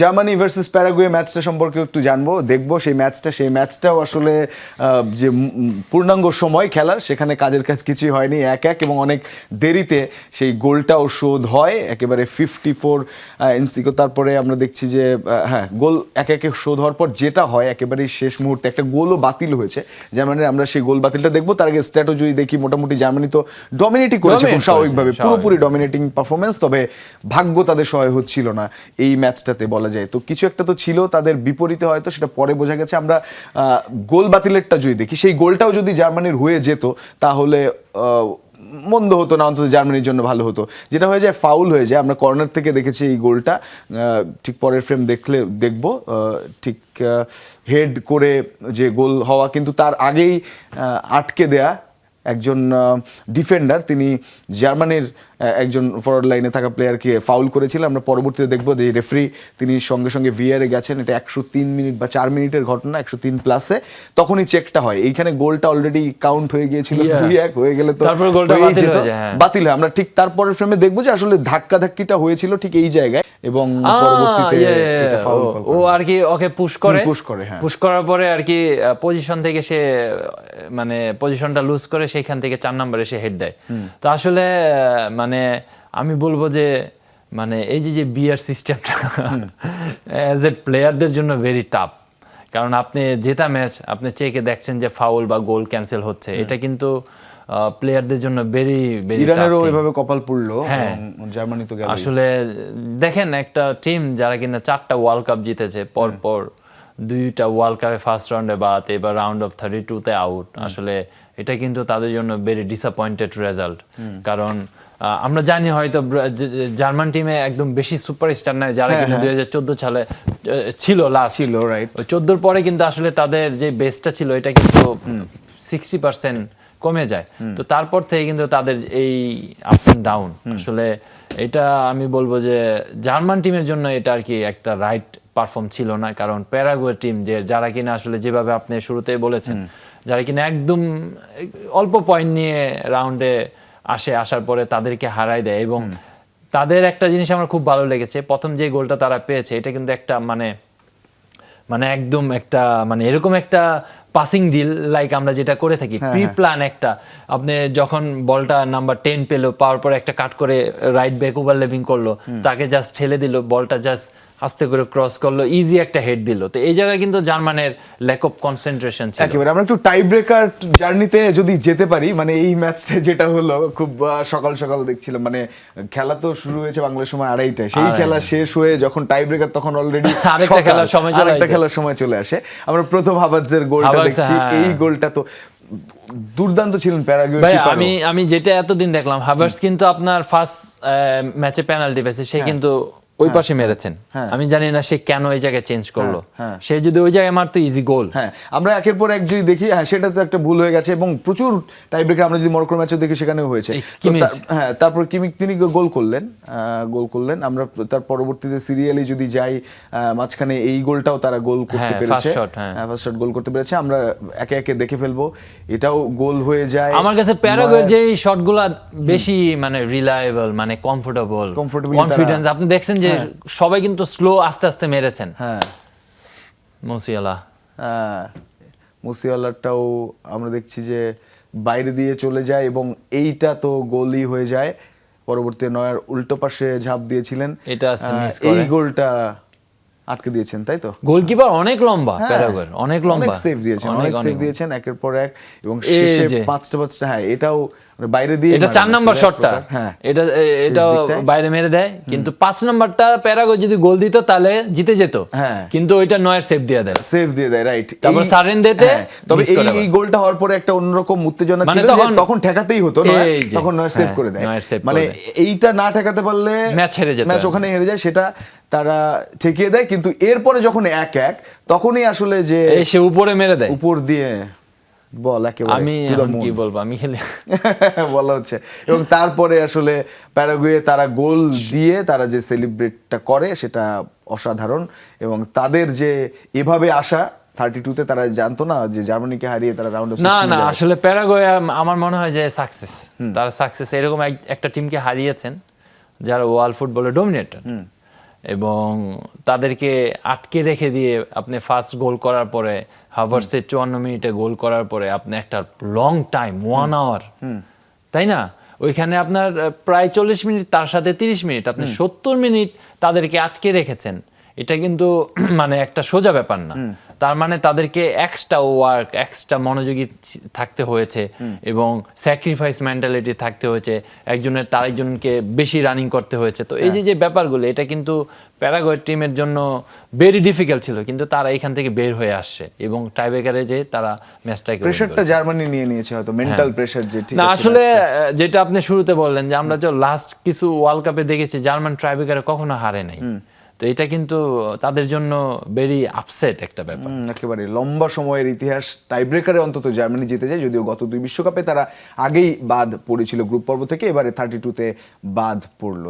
Germany versus Paraguay ম্যাচটা সম্পর্কে একটু জানবো, দেখবো সেই ম্যাচটাও আসলে যে পূর্ণাঙ্গ সময় খেলার, সেখানে কাজের কাজ কিছুই হয়নি, 1-1 এবং অনেক দেরিতে সেই গোলটাও শোধ হয় একেবারে 54 ইঞ্চিকো। তারপরে আমরা দেখছি যে গোল 1-1 শোধ হওয়ার পর যেটা হয় একেবারেই শেষ মুহূর্তে একটা গোলও বাতিল হয়েছে জার্মানির। আমরা সেই গোল বাতিলটা দেখবো, তার আগে স্ট্র্যাটেজি দেখি। মোটামুটি জার্মানি তো ডমিনেটই করেছে খুব স্বাভাবিকভাবে, পুরোপুরি ডমিনেটিং পারফরমেন্স, তবে ভাগ্য তাদের সহায় হচ্ছিল না এই ম্যাচটাতে বলা যায়। তো কিছু একটা তো ছিল তাদের বিপরীতে, হয়তো সেটা পরে বোঝা গেছে। আমরা গোল বাতিলেরটা যদি দেখি, সেই গোলটাও যদি জার্মানির হয়ে যেত তাহলে মন্দ হতো না, অন্তত জার্মানির জন্য ভালো হতো। যেটা হয়ে যায়, ফাউল হয়ে যায়। আমরা কর্নার থেকে দেখেছি এই গোলটা, ঠিক পরের ফ্রেম দেখবো ঠিক হেড করে যে গোল হওয়া, কিন্তু তার আগেই আটকে দেয়া একজন ডিফেন্ডার, তিনি জার্মানির একজন ফরওয়ার্ড লাইনে থাকা প্লেয়ারকে ফাউল করেছিলেন। আমরা পরবর্তীতে দেখবো যে রেফারি তিনি সঙ্গে সঙ্গে ভিআরে গেছেন। এটা 103 মিনিট বা 4 মিনিটের ঘটনা, 103 প্লাসে তখনই চেকটা হয়। এইখানে গোলটা অলরেডি কাউন্ট হয়ে গিয়েছিল, 2-1 হয়ে গেলে তো বাতিল হয়। আমরা ঠিক তারপরের ফ্রেমে দেখবো যে আসলে ধাক্কাধাক্কিটা হয়েছিল ঠিক এই জায়গায়, এবং পরবর্তীতে ও আর কি ওকে পুশ করার পরে আর কি পজিশন থেকে সে মানে পজিশনটা লুজ করে সেখান থেকে 4 নম্বরে সে হেড দেয়। তো আসলে মানে আমি বলবো যে মানে এই যে বিআর সিস্টেমটা অ্যাজ এ প্লেয়ারদের জন্য ভেরি টাফ, কারণ আপনি জেতা ম্যাচ আপনি চেকে দেখছেন যে ফাউল বা গোল ক্যান্সেল হচ্ছে, এটা কিন্তু প্লেয়ারদের জন্য ভেরি ইরানেরও এভাবে কপাল পড়লো। জার্মানি তো আসলে দেখেন একটা টিম যারা কিনা 4টা ওয়ার্ল্ড কাপ জিতেছে পরপর, 2টা ওয়ার্ল্ড কাপে ফার্স্ট রাউন্ডে বাদ, এবার রাউন্ড অফ 32-তে আউট, আসলে এটা কিন্তু তাদের জন্য ভেরি ডিসঅ্যাপয়েন্টেড রেজাল্ট। কারণ আমরা জানি হয়তো জার্মান টিমে একদম বেশি সুপারস্টার নাই, যারা কিন্তু 2014 সালে ছিল লাস্ট ছিল, রাইট। 14 পরে কিন্তু আসলে তাদের যে বেসটা ছিল এটা কিন্তু 60% কমে যায়। তো তারপর থেকে কিন্তু তাদের এই আপস এন্ড ডাউন, আসলে এটা আমি বলবো যে জার্মান টিমের জন্য এটা আর কি একটা রাইট পারফর্ম ছিল না। কারণ প্যারাগুয়ে টিম যারা কিনা আসলে যেভাবে আপনি শুরুতেই বলেছেন, যারা কিনা একদম অল্প পয়েন্ট নিয়ে রাউন্ডে আসার পরে তাদেরকে হারাই দেয়, এবং তাদের একটা জিনিস আমার খুব ভালো লেগেছে, প্রথম যে গোলটা তারা পেয়েছে এটা কিন্তু একটা মানে একদম একটা মানে এরকম একটা পাসিং ডিল লাইক আমরা যেটা করে থাকি, প্রি প্ল্যান একটা, আপনি যখন বলটা নাম্বার 10 পেলো, পাওয়ার পরে একটা কাট করে রাইট ব্যাক ওভারল্যাপিং করলো, তাকে জাস্ট ঠেলে দিল, বলটা জাস্ট আস্তে করে ক্রস করলো, ইজি একটা হেড দিল। তো এই জায়গায় কিন্তু জার্মানের ল্যাক অফ কনসেন্ট্রেশন ছিল একেবারে। আমরা একটু টাই ব্রেকার জার্নিতে যদি যেতে পারি, মানে এই ম্যাচটা যেটা হলো খুব সকাল সকাল দেখছিলাম, মানে খেলা তো শুরু হয়েছে বাংলাদেশ সময় 2:30টায়, সেই খেলা শেষ হয়ে যখন টাই ব্রেকার তখন অলরেডি আরেকটা খেলার সময় চলে আসে। আমরা প্রথম হাভার্টজের গোলটা দেখছি, এই গোলটা তো দুর্দান্ত ছিলেন প্যারাগুয়ে কিপার। আমি যেটা এতদিন দেখলাম, হাভার্টজ কিন্তু আপনার ফার্স্ট ম্যাচে পেনাল্টি পেয়েছে, সে কিন্তু ওই পাশে মেরেছেন। আমি জানি না সে কেন এই জায়গায় চেঞ্জ করলো, সে যদি ওই জায়গায় মারতো ইজি গোল। আমরা একের পর এক যদি দেখি, সেটা তো একটা ভুল হয়ে গেছে, এবং প্রচুর টাই ব্রেকার আমরা যদি মরক্কোর ম্যাচে দেখি সেখানেও হয়েছে। তারপর কিমিক তিনি গোল করলেন। আমরা তার পরবর্তীতে সিরিয়ালি যদি যাই, মাঝখানে এই গোলটাও তারা গোল করতে পেরেছে, ফার্স্ট শট গোল করতে পেরেছে। আমরা একে একে দেখে ফেলবো, এটাও গোল হয়ে যায়। আমার কাছে প্যারাগুয়ের যে শটগুলো বেশি মানে রিলায়েবল, মানে কমফোর্টেবল, কনফিডেন্স। আপনি দেখছেন যে সবাই কিন্তু স্লো আস্তে আস্তে মেরেছেন। মুসিয়ালাটাও আমরা দেখছি যে বাইরে দিয়ে চলে যায়, এবং এইটা তো গোলই হয়ে যায়। পরবর্তী নয়ার উল্টো পাশে ঝাঁপ দিয়েছিলেন, এই গোলটা আটকে দিয়েছেন, তাই তো? গোলকিপার অনেক লম্বা, প্যারাগুয়ের অনেক লম্বা, সেভ দিয়েছেন একের পর এক, এবং শেষে 5টা এটাও বাইরে দিয়ে, এটা 4 নাম্বার শটটা, এটা বাইরে মেরে দেয়। কিন্তু 5 নাম্বারটা প্যারাগুয়ে যদি গোল দিত তাহলে জিতে যেত, কিন্তু ওইটা নয়ের সেভ দিয়ে দেয়, রাইট। তারপর সারেন্দেতে, তবে এই গোলটা হওয়ার পরে একটা অন্যরকম উত্তেজনা ছিল, যে তখন ঠেকাতেই হতো, তখন নয়ের সেভ করে দেয়। মানে এইটা না ঠেকাতে পারলে ম্যাচ ওখানে হেরে যায়, সেটা তারা ঠেকিয়ে দেয়। কিন্তু এরপরে যখন 1-1, তখনই আসলে যে সে উপরে মেরে দেয়, উপর দিয়ে বল একেবারে কি বলবো, আমি খেলে বলা হচ্ছে। এবং তারপরে আসলে প্যারাগুয়ে তারা গোল দিয়ে তারা যে সেলিব্রেটটা করে সেটা অসাধারণ, এবং তাদের যে এভাবে আসা 32-তে, তারা জানতো না যে জার্মানিকে হারিয়ে তারা রাউন্ড অফ 16 না আসলে প্যারাগুয়ে আমার মনে হয় যে তারা সাকসেস এরকম একটা টিমকে হারিয়েছেন যারা ওয়ার্ল্ড ফুটবলে ডমিনেটর, এবং তাদেরকে আটকে রেখে দিয়ে আপনি ফার্স্ট গোল করার পরে হাভার্সের 54 মিনিটে গোল করার পরে আপনি একটা লং টাইম 1 আওয়ার, তাই না? ওইখানে আপনার প্রায় 40 মিনিট, তার সাথে 30 মিনিট, আপনি 70 মিনিট তাদেরকে আটকে রেখেছেন। এটা কিন্তু মানে একটা সোজা ব্যাপার না। তার মানে তাদেরকে এক্সট্রা ওয়ার্ক, এক্সট্রা মনোযোগী থাকতে হয়েছে এবং স্যাক্রিফাইস মেন্টালিটি থাকতে হয়েছে, একজনের তার একজনকে বেশি রানিং করতে হয়েছে। তো এই যে ব্যাপারগুলো, এটা কিন্তু প্যারাগুয়ে টিমের জন্য ভেরি ডিফিকাল্ট ছিল, কিন্তু তারা এখান থেকে বের হয়ে আসছে এবং টাইব্রেকারে যে তারা ম্যাচটাকে প্রেশারটা জার্মানি নিয়ে নিয়েছে হয়তো, মেন্টাল প্রেশার যে ঠিক না, আছে আসলে ম্যাচটা। যেটা আপনি শুরুতে বললেন যে আমরা যে লাস্ট কিছু ওয়ার্ল্ড কাপে দেখেছি জার্মান টাইব্রেকারে কখনো হারে নাই, তো এটা কিন্তু তাদের জন্য ভেরি আপসেট একটা ব্যাপার। একেবারে লম্বা সময়ের ইতিহাস টাইব্রেকারে অন্তত জার্মানি জিতে যায়, যদিও গত 2 বিশ্বকাপে তারা আগেই বাদ পড়েছিল গ্রুপ পর্ব থেকে, এবারে 32-তে বাদ পড়লো।